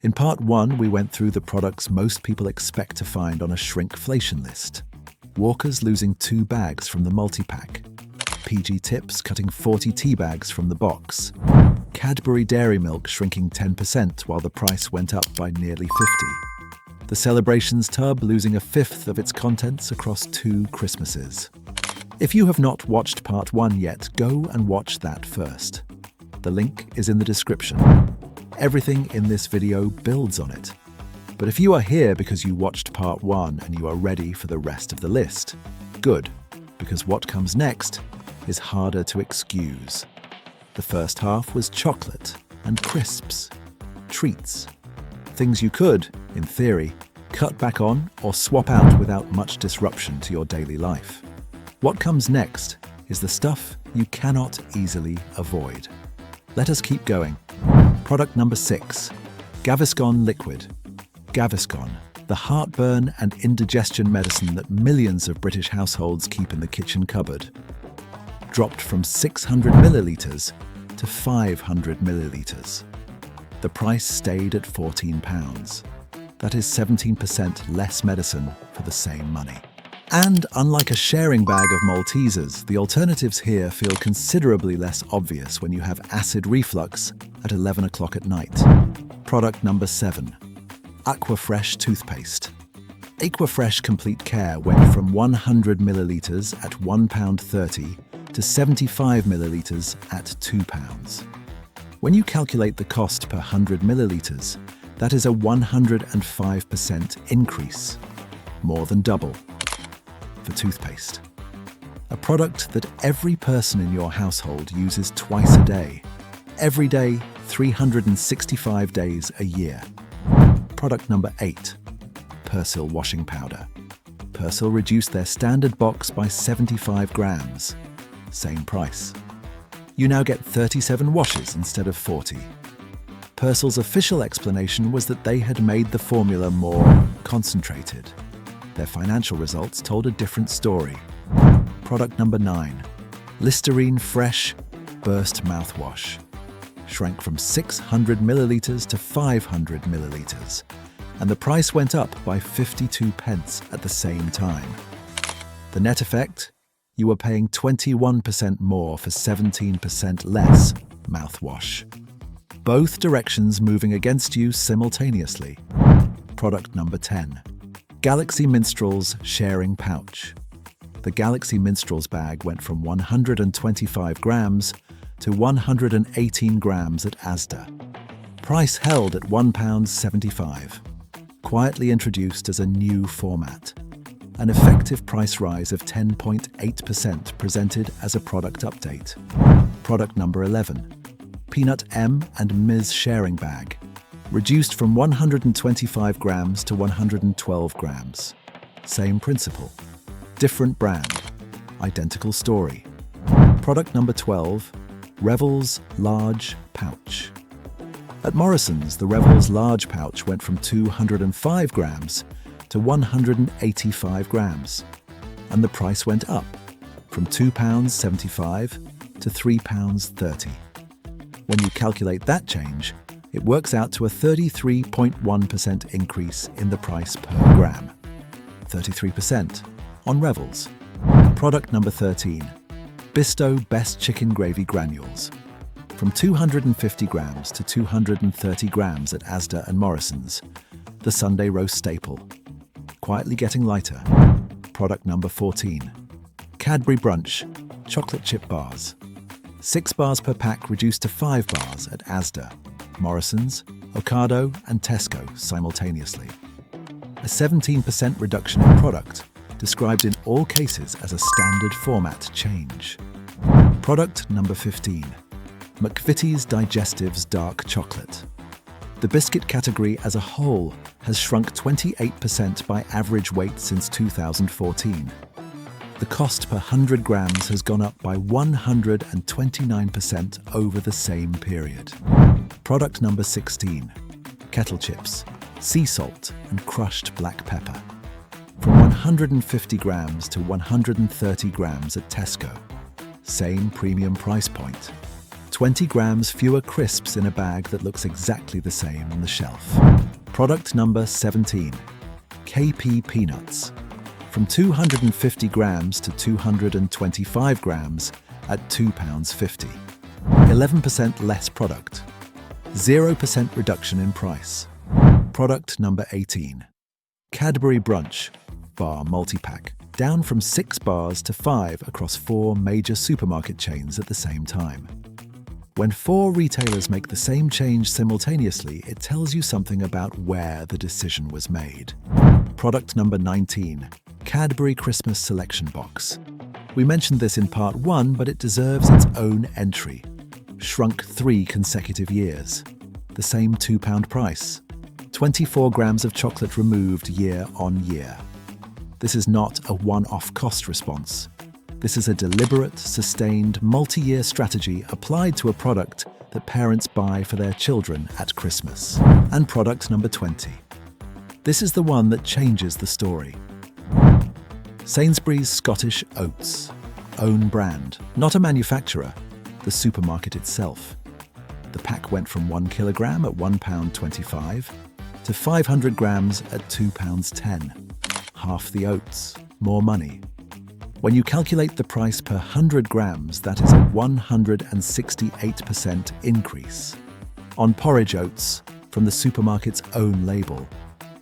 In part 1, we went through the products most people expect to find on a shrinkflation list. Walker's losing 2 bags from the multi-pack. PG Tips cutting 40 tea bags from the box. Cadbury Dairy Milk shrinking 10% while the price went up by nearly 50%. The Celebrations tub losing 1/5 of its contents across 2 Christmases. If you have not watched part 1 yet, go and watch that first. The link is in the description. Everything in this video builds on it. But if you are here because you watched part 1 and you are ready for the rest of the list, good, because what comes next is harder to excuse. The first half was chocolate and crisps, treats, things you could, in theory, cut back on or swap out without much disruption to your daily life. What comes next is the stuff you cannot easily avoid. Let us keep going. Product number 6, Gaviscon Liquid. Gaviscon, the heartburn and indigestion medicine that millions of British households keep in the kitchen cupboard, dropped from 600 millilitres to 500 millilitres. The price stayed at £14. That is 17% less medicine for the same money. And unlike a sharing bag of Maltesers, the alternatives here feel considerably less obvious when you have acid reflux at 11 o'clock at night. Product number 7, Aquafresh Toothpaste. Aquafresh Complete Care went from 100 millilitres at £1.30 to 75 millilitres at £2. When you calculate the cost per 100 millilitres, that is a 105% increase, more than double, for toothpaste. A product that every person in your household uses twice a day, every day, 365 days a year. Product number 8, Persil Washing Powder. Persil reduced their standard box by 75 grams, same price. You now get 37 washes instead of 40. Persil's official explanation was that they had made the formula more concentrated. Their financial results told a different story. Product number 9, Listerine Fresh Burst Mouthwash. Shrank from 600 millilitres to 500 millilitres, and the price went up by 52 pence at the same time. The net effect? You were paying 21% more for 17% less mouthwash. Both directions moving against you simultaneously. Product number 10, Galaxy Minstrels Sharing Pouch. The Galaxy Minstrels bag went from 125 grams to 118 grams at Asda. Price held at £1.75. Quietly introduced as a new format. An effective price rise of 10.8% presented as a product update. Product number 11, Peanut M and Ms. Sharing Bag. Reduced from 125 grams to 112 grams. Same principle. Different brand. Identical story. Product number 12, Revels Large Pouch. At Morrison's, the Revels Large Pouch went from 205 grams to 185 grams, and the price went up from £2.75 to £3.30. When you calculate that change, it works out to a 33.1% increase in the price per gram. 33% on Revels. Product number 13, Bisto Best Chicken Gravy Granules. From 250 grams to 230 grams at Asda and Morrison's, the Sunday roast staple. Quietly getting lighter. Product number 14, Cadbury Brunch Chocolate Chip Bars. 6 bars per pack reduced to 5 bars at Asda, Morrison's, Ocado and Tesco simultaneously. A 17% reduction in product, described in all cases as a standard format change. Product number 15, McVitie's Digestives Dark Chocolate. The biscuit category as a whole has shrunk 28% by average weight since 2014. The cost per 100 grams has gone up by 129% over the same period. Product number 16, Kettle Chips, Sea Salt and Crushed Black Pepper. From 150 grams to 130 grams at Tesco. Same premium price point. 20 grams fewer crisps in a bag that looks exactly the same on the shelf. Product number 17. KP Peanuts. From 250 grams to 225 grams at £2.50. 11% less product. 0% reduction in price. Product number 18. Cadbury Brunch Bar Multi-Pack. Down from 6 bars to 5 across 4 major supermarket chains at the same time. When 4 retailers make the same change simultaneously, it tells you something about where the decision was made. Product number 19. Cadbury Christmas Selection Box. We mentioned this in part 1, but it deserves its own entry. Shrunk 3 consecutive years. The same £2 price. 24 grams of chocolate removed year on year. This is not a one-off cost response. This is a deliberate, sustained, multi-year strategy applied to a product that parents buy for their children at Christmas. And product number 20. This is the one that changes the story. Sainsbury's Scottish Oats. Own brand, not a manufacturer, the supermarket itself. The pack went from 1 kilogram at £1.25 to 500 grams at £2.10. Half the oats, more money. When you calculate the price per 100 grams, that is a 168% increase. On porridge oats, from the supermarket's own label.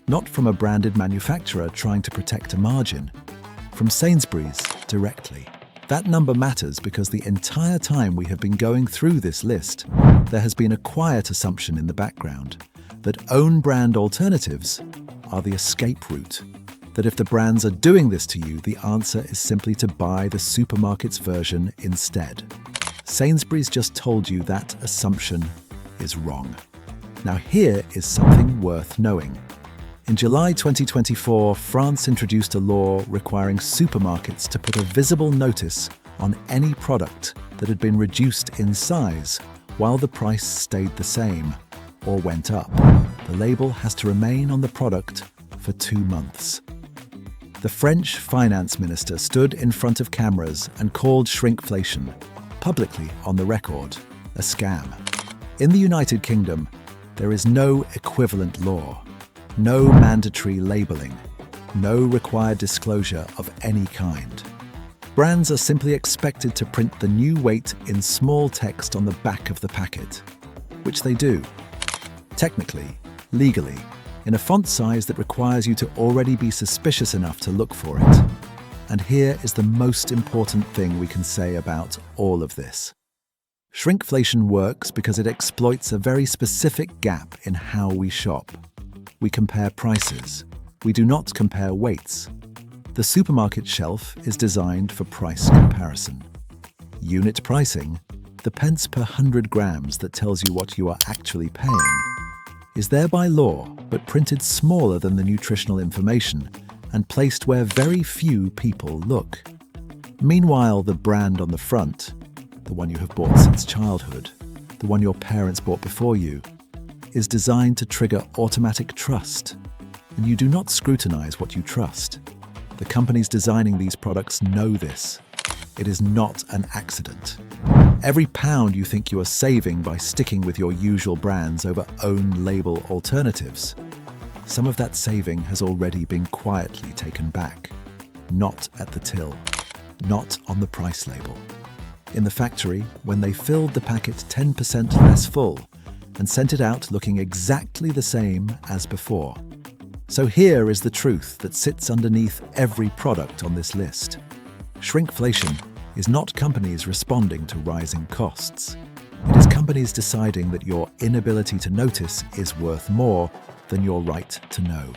Not from a branded manufacturer trying to protect a margin. From Sainsbury's directly. That number matters because the entire time we have been going through this list, there has been a quiet assumption in the background that own brand alternatives are the escape route. That if the brands are doing this to you, the answer is simply to buy the supermarket's version instead. Sainsbury's just told you that assumption is wrong. Now here is something worth knowing. In July 2024, France introduced a law requiring supermarkets to put a visible notice on any product that had been reduced in size while the price stayed the same or went up. The label has to remain on the product for 2 months. The French finance minister stood in front of cameras and called shrinkflation, publicly on the record, a scam. In the United Kingdom, there is no equivalent law, no mandatory labeling, no required disclosure of any kind. Brands are simply expected to print the new weight in small text on the back of the packet, which they do. Technically, legally, in a font size that requires you to already be suspicious enough to look for it. And here is the most important thing we can say about all of this. Shrinkflation works because it exploits a very specific gap in how we shop. We compare prices. We do not compare weights. The supermarket shelf is designed for price comparison. Unit pricing, the pence per 100 grams that tells you what you are actually paying, is there by law, but printed smaller than the nutritional information and placed where very few people look. Meanwhile, the brand on the front, the one you have bought since childhood, the one your parents bought before you, is designed to trigger automatic trust. And you do not scrutinize what you trust. The companies designing these products know this. It is not an accident. Every pound you think you are saving by sticking with your usual brands over own label alternatives, some of that saving has already been quietly taken back. Not at the till. Not on the price label. In the factory, when they filled the packet 10% less full and sent it out looking exactly the same as before. So here is the truth that sits underneath every product on this list. Shrinkflation is not companies responding to rising costs. It is companies deciding that your inability to notice is worth more than your right to know.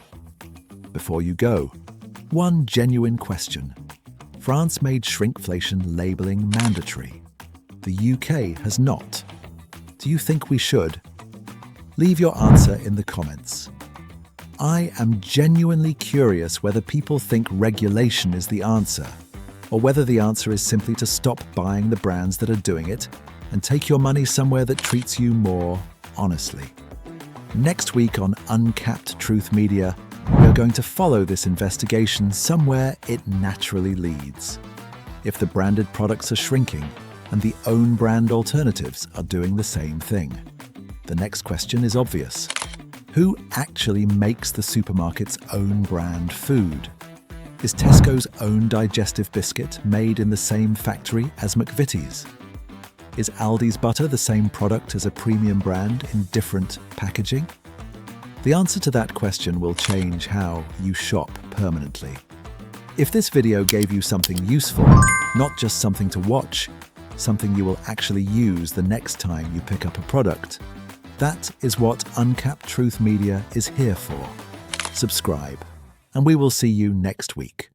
Before you go, one genuine question. France made shrinkflation labeling mandatory. The UK has not. Do you think we should? Leave your answer in the comments. I am genuinely curious whether people think regulation is the answer, or whether the answer is simply to stop buying the brands that are doing it and take your money somewhere that treats you more honestly. Next week on Uncapped Truth Media, we are going to follow this investigation somewhere it naturally leads. If the branded products are shrinking, and the own brand alternatives are doing the same thing. The next question is obvious. Who actually makes the supermarket's own brand food? Is Tesco's own digestive biscuit made in the same factory as McVitie's? Is Aldi's butter the same product as a premium brand in different packaging? The answer to that question will change how you shop permanently. If this video gave you something useful, not just something to watch, something you will actually use the next time you pick up a product, that is what Uncapped Truth Media is here for. Subscribe, and we will see you next week.